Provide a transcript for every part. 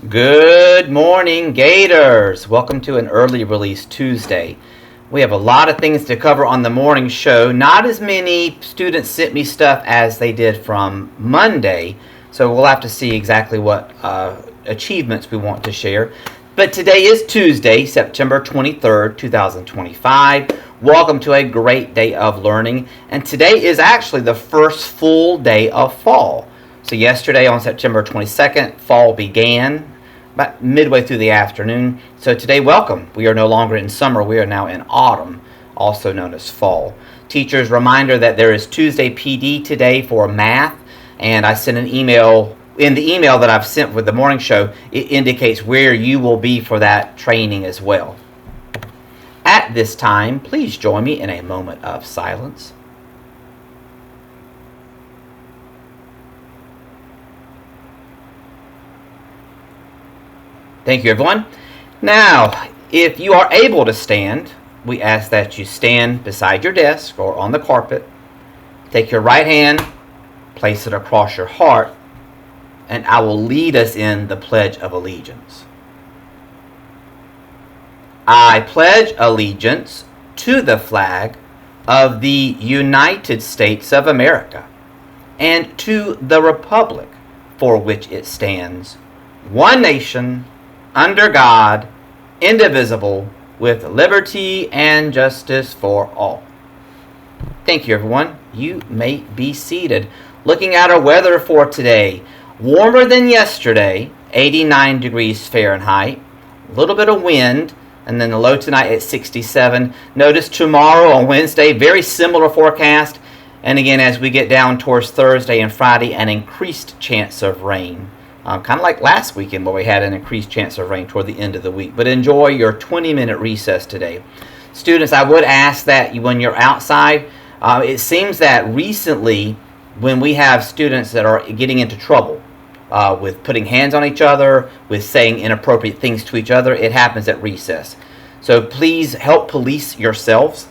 Good morning, Gators. Welcome to an early release Tuesday. We have a lot of things to cover on the morning show. Not as many students sent me stuff as they did from Monday, so we'll have to see exactly what achievements we want to share. But today is Tuesday, September 23rd, 2025. Welcome to a great day of learning. And today is actually the first full day of fall. So yesterday on September 22nd, fall began about midway through the afternoon. So today, welcome. We are no longer in summer. We are now in autumn, also known as fall. Teachers, reminder that there is Tuesday PD today for math. And I sent an email. In the email that I've sent with the morning show, it indicates where you will be for that training as well. At this time, please join me in a moment of silence. Thank you, everyone. Now, if you are able to stand, we ask that you stand beside your desk or on the carpet. Take your right hand, place it across your heart, and I will lead us in the Pledge of Allegiance. I pledge allegiance to the flag of the United States of America and to the republic for which it stands, one nation, under God, indivisible, with liberty and justice for all. Thank you, everyone. You may be seated. Looking at our weather for today, warmer than yesterday, 89 degrees Fahrenheit, a little bit of wind, and then the low tonight at 67. Notice tomorrow on Wednesday, very similar forecast. And again, as we get down towards Thursday and Friday, an increased chance of rain. Kind of like last weekend where we had an increased chance of rain toward the end of the week. But enjoy your 20-minute recess today. Students, I would ask that when you're outside, it seems that recently when we have students that are getting into trouble with putting hands on each other, with saying inappropriate things to each other, it happens at recess. So please help police yourselves.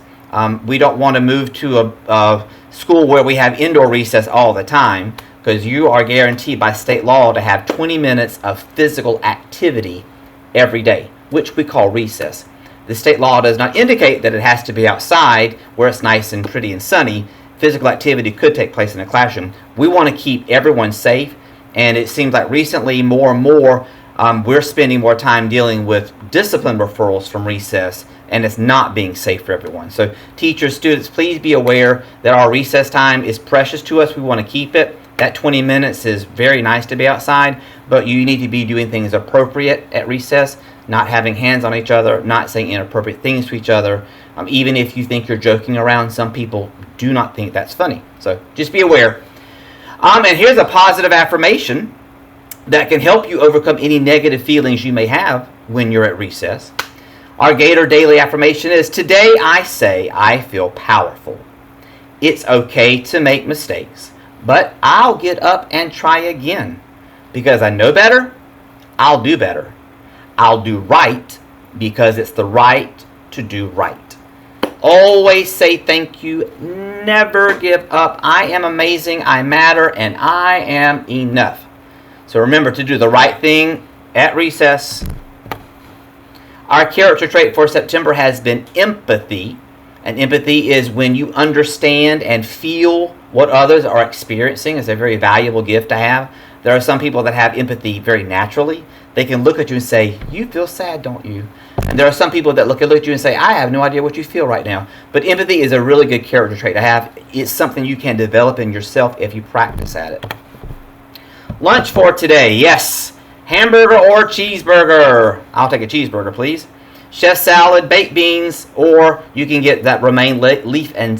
We don't want to move to a school where we have indoor recess all the time, because you are guaranteed by state law to have 20 minutes of physical activity every day, which we call recess. The state law does not indicate that it has to be outside where it's nice and pretty and sunny. Physical activity could take place in a classroom. We want to keep everyone safe, and it seems like recently more and more we're spending more time dealing with discipline referrals from recess, and it's not being safe for everyone. So teachers, students, please be aware that our recess time is precious to us. We want to keep it. That 20 minutes is very nice to be outside, but you need to be doing things appropriate at recess, not having hands on each other, not saying inappropriate things to each other. Even if you think you're joking around, some people do not think that's funny. So just be aware. And here's a positive affirmation that can help you overcome any negative feelings you may have when you're at recess. Our Gator Daily Affirmation is, today I say I feel powerful. It's okay to make mistakes, but I'll get up and try again. Because I know better, I'll do better. I'll do right because it's the right to do right. Always say thank you. Never give up. I am amazing, I matter, and I am enough. So remember to do the right thing at recess. Our character trait for September has been empathy. And empathy is when you understand and feel what others are experiencing. It's a very valuable gift to have. There are some people that have empathy very naturally. They can look at you and say, you feel sad, don't you? And there are some people that look at you and say, I have no idea what you feel right now. But empathy is a really good character trait to have. It's something you can develop in yourself if you practice at it. Lunch for today, yes. Hamburger or cheeseburger? I'll take a cheeseburger, please. Chef salad, baked beans, or you can get that romaine leaf and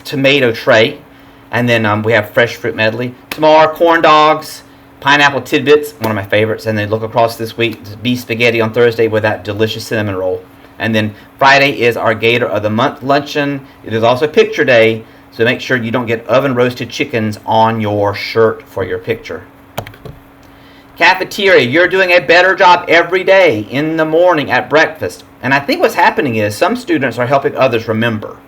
tomato tray. And then we have fresh fruit medley. Tomorrow, corn dogs, pineapple tidbits, one of my favorites. And then look across this week, beef spaghetti on Thursday with that delicious cinnamon roll. And then Friday is our Gator of the Month luncheon. It is also picture day, so make sure you don't get oven roasted chickens on your shirt for your picture. Cafeteria, you're doing a better job every day in the morning at breakfast. And I think what's happening is some students are helping others remember.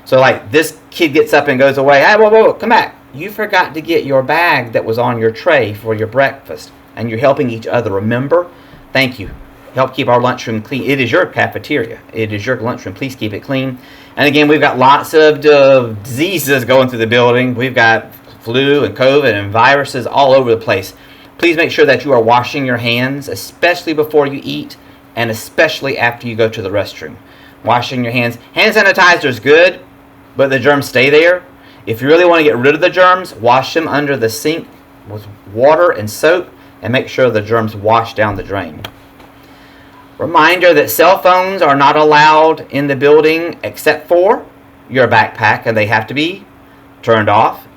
So like this kid gets up and goes away. Hey, whoa, come back. You forgot to get your bag that was on your tray for your breakfast. and you're helping each other remember. Thank you. Help keep our lunchroom clean. It is your cafeteria. It is your lunchroom. Please keep it clean. And again, we've got lots of diseases going through the building. We've got flu and COVID and viruses all over the place. Please make sure that you are washing your hands, especially before you eat and especially after you go to the restroom. Washing your hands. Hand sanitizer is good, but the germs stay there. If you really want to get rid of the germs, wash them under the sink with water and soap and make sure the germs wash down the drain. Reminder that cell phones are not allowed in the building except for your backpack, and they have to be turned off.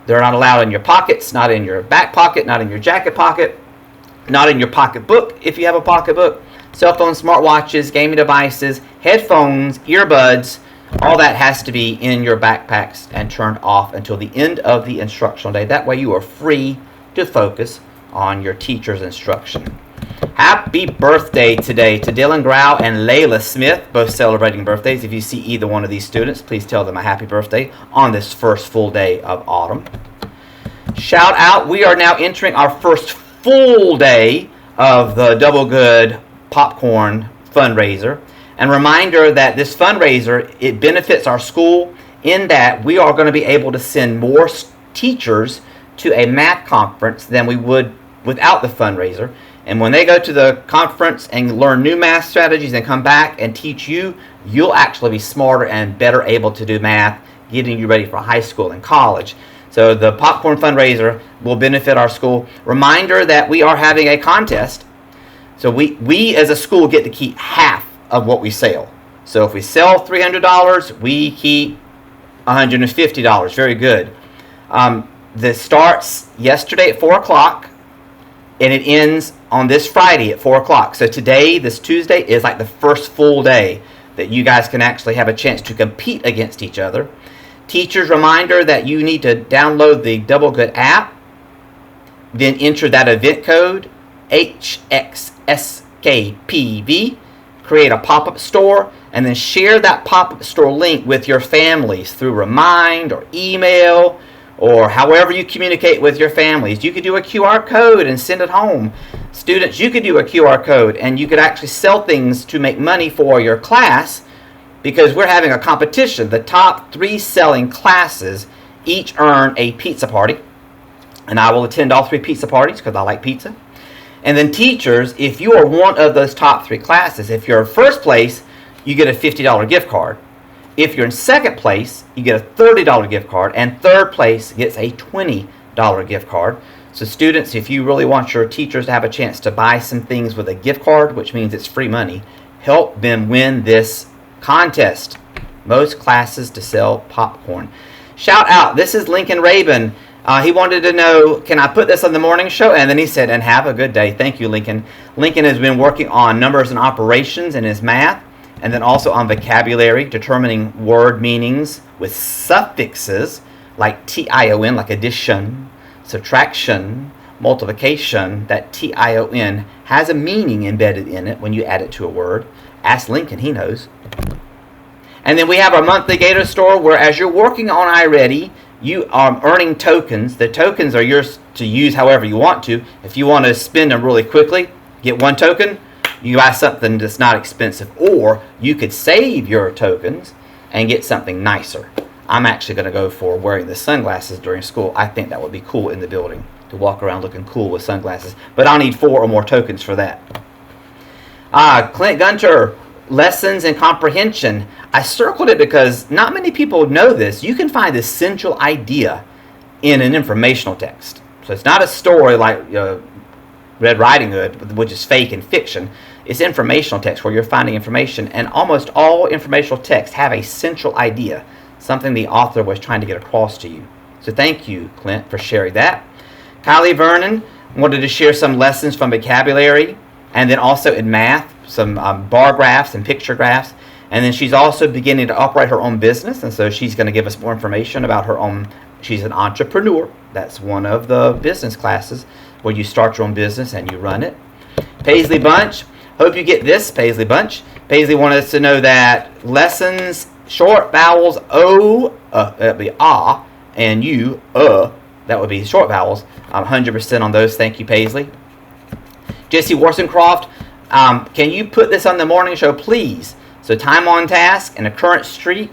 They're not allowed in your pockets, not in your back pocket, not in your jacket pocket, not in your pocketbook if you have a pocketbook. Cell phones, smartwatches, gaming devices, headphones, earbuds, all that has to be in your backpacks and turned off until the end of the instructional day. That way you are free to focus on your teacher's instruction. Happy birthday today to Dylan Grau and Layla Smith, both celebrating birthdays. If you see either one of these students, please tell them a happy birthday on this first full day of autumn. Shout out, we are now entering our first full day of the Double Good Popcorn fundraiser. And reminder that this fundraiser, it benefits our school in that we are going to be able to send more teachers to a math conference than we would without the fundraiser. And when they go to the conference and learn new math strategies and come back and teach you, you'll actually be smarter and better able to do math, getting you ready for high school and college. So the popcorn fundraiser will benefit our school. Reminder that we are having a contest. So we as a school get to keep half of what we sell. So if we sell $300, we keep $150. Very good. This starts yesterday at 4 o'clock. And it ends on this Friday at 4 o'clock. So today, this Tuesday, is like the first full day that you guys can actually have a chance to compete against each other. Teachers, reminder that you need to download the Double Good app, then enter that event code, HXSKPV, create a pop-up store, and then share that pop-up store link with your families through Remind or email, or however you communicate with your families. You could do a QR code and send it home. Students, you could do a QR code and you could actually sell things to make money for your class, because we're having a competition. The top 3 selling classes each earn a pizza party, and I will attend all 3 pizza parties because I like pizza. And then teachers, if you are one of those top 3 classes, if you're in first place, you get a $50 gift card. If you're in second place, you get a $30 gift card, and third place gets a $20 gift card. So students, if you really want your teachers to have a chance to buy some things with a gift card, which means it's free money, help them win this contest. Most classes to sell popcorn. Shout out, this is Lincoln Rabin. He wanted to know, can I put this on the morning show? And then he said, and have a good day. Thank you, Lincoln. Lincoln has been working on numbers and operations in his math, and then also on vocabulary, determining word meanings with suffixes like tion, like addition, subtraction, multiplication. That tion has a meaning embedded in it when you add it to a word. Ask Lincoln, he knows. And then we have our monthly Gator store where as you're working on iReady, you are earning tokens. The tokens are yours to use however you want to. If you want to spend them really quickly, get 1 token. You buy something that's not expensive, or you could save your tokens and get something nicer. I'm actually going to go for wearing the sunglasses during school. I think that would be cool in the building, to walk around looking cool with sunglasses. But I'll need 4 or more tokens for that. Clint Gunter, lessons and comprehension. I circled it because not many people know this. You can find the central idea in an informational text. So it's not a story like Red Riding Hood, which is fake and fiction. It's informational text where you're finding information, and almost all informational texts have a central idea, something the author was trying to get across to you. So thank you, Clint, for sharing that. Kylie Vernon wanted to share some lessons from vocabulary, and then also in math, some bar graphs and picture graphs. And then she's also beginning to operate her own business, and so she's going to give us more information about her own. She's an entrepreneur. That's one of the business classes where you start your own business and you run it. Paisley Bunch, hope you get this, Paisley Bunch. Paisley wanted us to know that lessons, short vowels, that would be ah, and that would be short vowels. 100% on those. Thank you, Paisley. Jesse Warsencroft, can you put this on the morning show, please? So time on task and a current streak.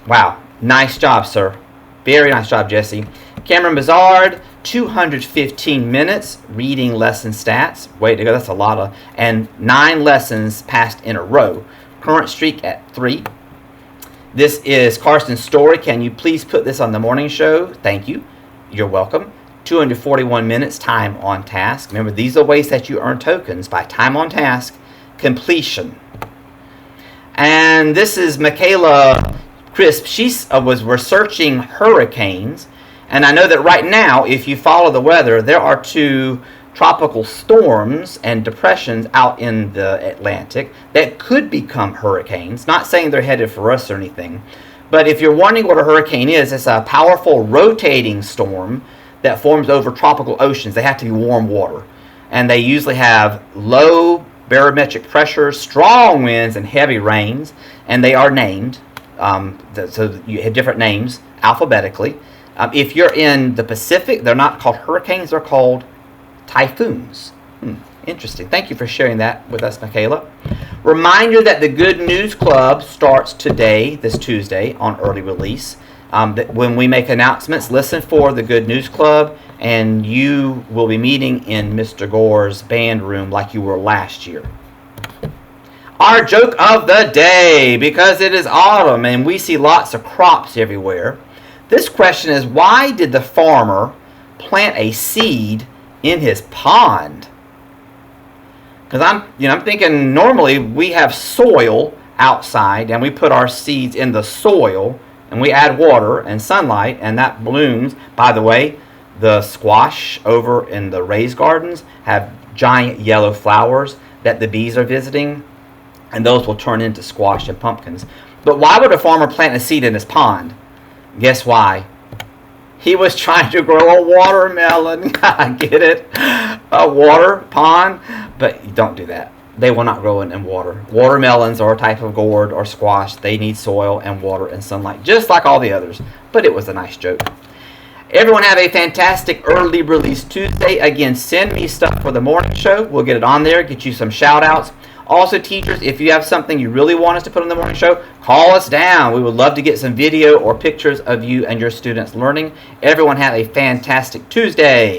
Wow, nice job, sir. Very nice job, Jesse. Cameron Bizard, 215 minutes reading lesson stats. Way to go, that's a lot of. And 9 lessons passed in a row. Current streak at 3. This is Carson's Story. Can you please put this on the morning show? Thank you. You're welcome. 241 minutes time on task. Remember, these are ways that you earn tokens by time on task completion. And this is Michaela Crisp. She was researching hurricanes. And I know that right now, if you follow the weather, there are 2 tropical storms and depressions out in the Atlantic that could become hurricanes. Not saying they're headed for us or anything. But if you're wondering what a hurricane is, it's a powerful rotating storm that forms over tropical oceans. They have to be warm water. And they usually have low barometric pressure, strong winds, and heavy rains. And they are named. So you have different names alphabetically. If you're in the Pacific, they're not called hurricanes, they're called typhoons. Interesting. Thank you for sharing that with us, Michaela. Reminder that the Good News Club starts today, this Tuesday, on early release. When we make announcements, listen for the Good News Club, and you will be meeting in Mr. Gore's band room like you were last year. Our joke of the day, because it is autumn and we see lots of crops everywhere. This question is, why did the farmer plant a seed in his pond? Because I'm thinking normally we have soil outside and we put our seeds in the soil and we add water and sunlight and that blooms. By the way, the squash over in the raised gardens have giant yellow flowers that the bees are visiting, and those will turn into squash and pumpkins. But why would a farmer plant a seed in his pond? Guess why? He was trying to grow a watermelon. I get it. A water pond. But don't do that. They will not grow in water. Watermelons are a type of gourd or squash. They need soil and water and sunlight, just like all the others. But it was a nice joke. Everyone have a fantastic early release Tuesday. Again, send me stuff for the morning show. We'll get it on there, get you some shout outs. Also, teachers, if you have something you really want us to put on the morning show, call us down. We would love to get some video or pictures of you and your students learning. Everyone have a fantastic Tuesday.